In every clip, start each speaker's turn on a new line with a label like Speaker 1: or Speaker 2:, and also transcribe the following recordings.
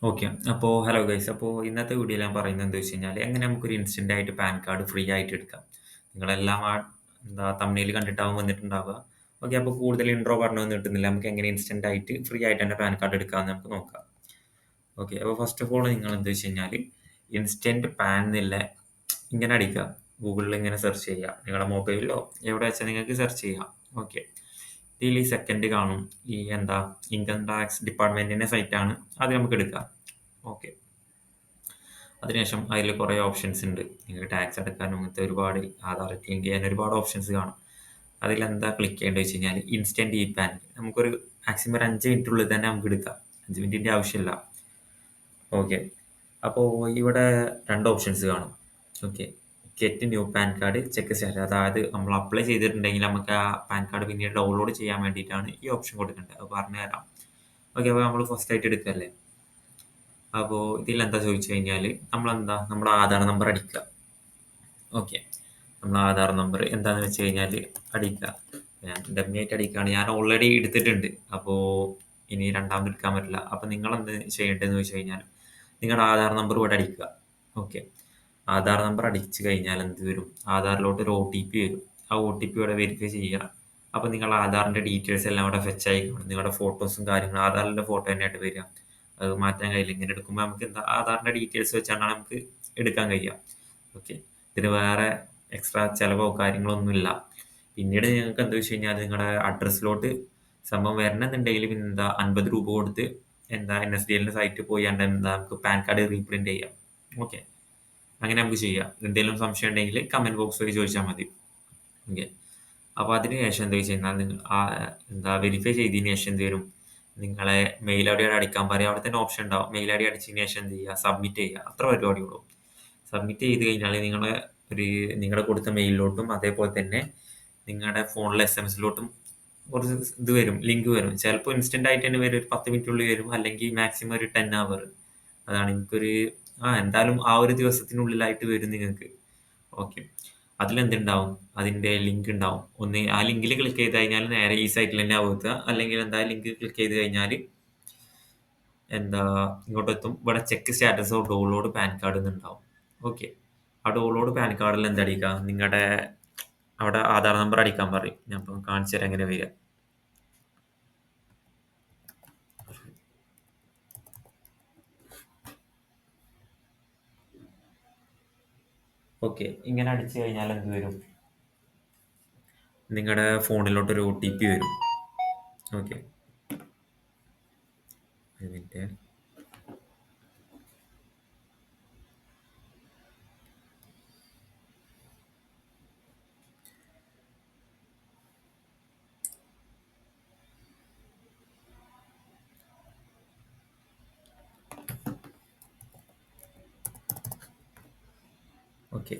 Speaker 1: Okay. അപ്പോൾ hello guys. അപ്പോൾ ഇന്നത്തെ വീഡിയോയിൽ ഞാൻ പറയുന്നത് എന്താ വെച്ച് കഴിഞ്ഞാൽ എങ്ങനെ നമുക്കൊരു ഇൻസ്റ്റന്റ് ആയിട്ട് പാൻ കാർഡ് ഫ്രീ ആയിട്ട് എടുക്കാം. നിങ്ങളെല്ലാം തമ്മിൽ കണ്ടിട്ടാവും വന്നിട്ടുണ്ടാവുക. ഓക്കെ. അപ്പോൾ കൂടുതൽ ഇൻട്രോ പറഞ്ഞൊന്നും കിട്ടുന്നില്ല. നമുക്ക് എങ്ങനെ ഇൻസ്റ്റന്റ് ആയിട്ട് ഫ്രീ ആയിട്ട് തന്നെ പാൻ കാർഡ് എടുക്കാമെന്ന് നമുക്ക് നോക്കാം. ഓക്കെ. അപ്പോൾ ഫസ്റ്റ് ഓഫ് ഓൾ നിങ്ങൾ എന്താ വെച്ച് കഴിഞ്ഞാൽ ഇൻസ്റ്റന്റ് പാൻ എന്നില്ല ഇങ്ങനെ അടിക്കുക. ഗൂഗിളിൽ ഇങ്ങനെ സെർച്ച് ചെയ്യുക. നിങ്ങളുടെ മൊബൈലിലോ എവിടെ വെച്ചാൽ നിങ്ങൾക്ക് സെർച്ച് ചെയ്യാം. ഓക്കെ. ഇതിൽ ഈ സെക്കൻഡ് കാണും. ഈ ഇൻകം ടാക്സ് ഡിപ്പാർട്ട്മെന്റിന്റെ സൈറ്റാണ്. അത് നമുക്ക് എടുക്കാം. ഓക്കെ. അതിനുശേഷം അതിൽ കുറേ ഓപ്ഷൻസ് ഉണ്ട്. നിങ്ങൾക്ക് ടാക്സ് അടക്കാനും അങ്ങനത്തെ ഒരുപാട് ആധാർ ലിങ്ക് ചെയ്യാൻ ഒരുപാട് ഓപ്ഷൻസ് കാണും. അതിലെന്താ ക്ലിക്ക് ചെയ്യേണ്ടത് വെച്ച് കഴിഞ്ഞാൽ ഇൻസ്റ്റന്റ് ഇ പാൻ. നമുക്കൊരു മാക്സിമം ഒരു 5 മിനിറ്റുള്ളിൽ തന്നെ നമുക്ക് എടുക്കാം. 5 മിനിറ്റിന്റെ ആവശ്യമില്ല. ഓക്കെ. അപ്പോൾ ഇവിടെ രണ്ട് ഓപ്ഷൻസ് കാണും. Okay. Get new pan card, check status. അതായത് നമ്മൾ അപ്ലൈ ചെയ്തിട്ടുണ്ടെങ്കിൽ നമുക്ക് ആ പാൻ കാർഡ് പിന്നീട് ഡൗൺലോഡ് ചെയ്യാൻ വേണ്ടിയിട്ടാണ് ഈ ഓപ്ഷൻ കൊടുക്കേണ്ടത്. അത് പറഞ്ഞു തരാം. ഓക്കെ. അപ്പോൾ നമ്മൾ ഫസ്റ്റ് ആയിട്ട് എടുക്കല്ലേ. അപ്പോൾ ഇതിലെന്താ ചോദിച്ചു കഴിഞ്ഞാൽ നമ്മുടെ ആധാർ നമ്പർ അടിക്കുക. ഓക്കെ. നമ്മൾ ആധാർ നമ്പർ എന്താണെന്ന് വെച്ച് കഴിഞ്ഞാൽ അടിക്കുക. ഞാൻ ഡമ്മി ആയിട്ട് അടിക്കുകയാണ്. ഞാൻ ഓൾറെഡി എടുത്തിട്ടുണ്ട്. അപ്പോൾ ഇനി രണ്ടാമത് എടുക്കാൻ പറ്റില്ല. അപ്പോൾ നിങ്ങൾ എന്ത് ചെയ്യേണ്ടതെന്ന് വെച്ച് കഴിഞ്ഞാൽ നിങ്ങളുടെ ആധാർ നമ്പർ ഇവിടെ അടിക്കുക. ഓക്കെ. ആധാർ നമ്പർ അടിച്ചു കഴിഞ്ഞാൽ എന്ത് വരും? ആധാറിലോട്ട് ഒരു ഒ ടി പി വരും. ആ ഒ ടി പി ഇവിടെ വെരിഫൈ ചെയ്യുക. അപ്പോൾ നിങ്ങളുടെ ആധാറിൻ്റെ ഡീറ്റെയിൽസ് എല്ലാം ഇവിടെ ഫെച്ച് ആയിക്കണം. നിങ്ങളുടെ ഫോട്ടോസും കാര്യങ്ങളും ആധാറിൻ്റെ ഫോട്ടോ തന്നെയായിട്ട് വരിക. അത് മാറ്റാൻ കഴിയില്ല. ഇങ്ങനെ എടുക്കുമ്പോൾ നമുക്ക് ആധാറിൻ്റെ ഡീറ്റെയിൽസ് വെച്ചാണ് നമുക്ക് എടുക്കാൻ കഴിയുക. ഓക്കെ. ഇതിന് വേറെ എക്സ്ട്രാ ചിലവോ കാര്യങ്ങളോ ഒന്നുമില്ല. പിന്നീട് നിങ്ങൾക്ക് എന്താ വെച്ച് കഴിഞ്ഞാൽ നിങ്ങളുടെ അഡ്രസ്സിലോട്ട് സംഭവം വരണമെന്നുണ്ടെങ്കിൽ പിന്നെ 50 രൂപ കൊടുത്ത് NSDLന്റെ സൈറ്റിൽ പോയി നമുക്ക് പാൻ കാർഡ് റീപ്രിന്റ് ചെയ്യാം. ഓക്കെ. അങ്ങനെ നമുക്ക് ചെയ്യാം. എന്തെങ്കിലും സംശയം ഉണ്ടെങ്കിൽ കമന്റ് ബോക്സ് വഴി ചോദിച്ചാൽ മതി. ഓക്കെ. അപ്പോൾ അതിന് ശേഷം എന്താ വെച്ച് കഴിഞ്ഞാൽ നിങ്ങൾ വെരിഫൈ ചെയ്തതിന് ശേഷം എന്ത് വരും? നിങ്ങളെ മെയിൽ ഐ ഡി അടിക്കാൻ പറയും. അവിടെ തന്നെ ഓപ്ഷൻ ഉണ്ടാവും. മെയിൽ ഐ ഡി അടിച്ചതിന് ശേഷം എന്ത് ചെയ്യുക? സബ്മിറ്റ് ചെയ്യുക. അത്ര പരിപാടിയുള്ളൂ. സബ്മിറ്റ് ചെയ്ത് കഴിഞ്ഞാൽ നിങ്ങളുടെ കൊടുത്ത മെയിലിലോട്ടും അതേപോലെ തന്നെ നിങ്ങളുടെ ഫോണിലെ SMS-ലോട്ടും കുറച്ച് ഇത് വരും, ലിങ്ക് വരും. ചിലപ്പോൾ ഇൻസ്റ്റന്റ് ആയിട്ട് തന്നെ വരും. ഒരു 10 മിനിറ്റുള്ളിൽ വരും. അല്ലെങ്കിൽ മാക്സിമം ഒരു 10 അവർ. അതാണ് എനിക്കൊരു എന്തായാലും ആ ഒരു ദിവസത്തിനുള്ളിലായിട്ട് വരും നിങ്ങൾക്ക്. ഓക്കെ. അതിലെന്തുണ്ടാവും? അതിന്റെ ലിങ്ക് ഉണ്ടാവും. ഒന്ന് ആ ലിങ്കിൽ ക്ലിക്ക് ചെയ്ത് കഴിഞ്ഞാൽ നേരെ ഈ സൈറ്റിൽ തന്നെ എത്തുക. അല്ലെങ്കിൽ ലിങ്ക് ക്ലിക്ക് ചെയ്ത് കഴിഞ്ഞാൽ എന്താ ഇങ്ങോട്ടെത്തും. ഇവിടെ check status of download PAN card എന്നുണ്ടാവും. ഓക്കെ. ആ ഡൗൺലോഡ് പാൻ കാർഡിൽ എന്തടിക്കുക? നിങ്ങളുടെ അവിടെ ആധാർ നമ്പർ അടിക്കാൻ പറയും. ഞാൻ ഇപ്പം കാണിച്ചു തരാം എങ്ങനെ വരിക. ഓക്കെ. ഇങ്ങനെ അടിച്ചു കഴിഞ്ഞാൽ എന്ത് വരും? നിങ്ങളുടെ ഫോണിലോട്ടൊരു ഒ ടി പി വരും. ഓക്കെ. ഒരു മിനിറ്റ്. ഓക്കെ.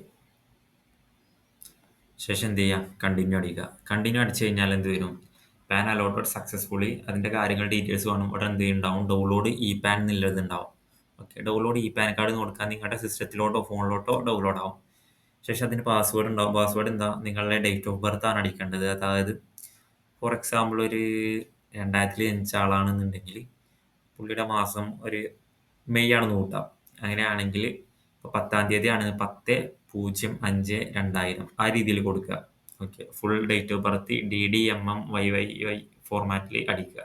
Speaker 1: ശേഷം എന്ത് ചെയ്യുക? കണ്ടിന്യൂ അടിക്കുക. കണ്ടിന്യൂ അടിച്ചു കഴിഞ്ഞാൽ എന്ത് വരും? Pan allotted successfully. അതിൻ്റെ കാര്യങ്ങൾ ഡീറ്റെയിൽസ് വേണം. ഇവിടെ എന്ത് ഉണ്ടാവും? ഡൗൺലോഡ് ഇ പാൻ എന്നുള്ളത് ഉണ്ടാവും. Okay. Download E pan card കൊടുക്കാൻ നിങ്ങളുടെ സിസ്റ്റത്തിലോട്ടോ ഫോണിലോട്ടോ ഡൗൺലോഡ് ആവും. ശേഷം അതിന് പാസ്വേഡ് ഉണ്ടാവും. പാസ്വേഡ് നിങ്ങളുടെ ഡേറ്റ് ഓഫ് ബർത്ത് ആണ് അടിക്കേണ്ടത്. അതായത് ഫോർ എക്സാമ്പിൾ ഒരു 2000 ജനിച്ച ആളാണെന്നുണ്ടെങ്കിൽ പുള്ളിയുടെ മാസം ഒരു മെയ് ആണെന്ന് കൂട്ടാം. അങ്ങനെയാണെങ്കിൽ ഇപ്പോൾ 10-ാം തീയതിയാണ് 10/05/2000 ആ രീതിയിൽ കൊടുക്കുക. Okay. Full date of birth DDMMYYY ഫോർമാറ്റിൽ അടിക്കുക.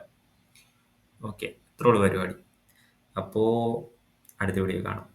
Speaker 1: ഓക്കെ. ഇത്രയുള്ള പരിപാടി. അപ്പോൾ അടുത്ത വീഡിയോ കാണാം.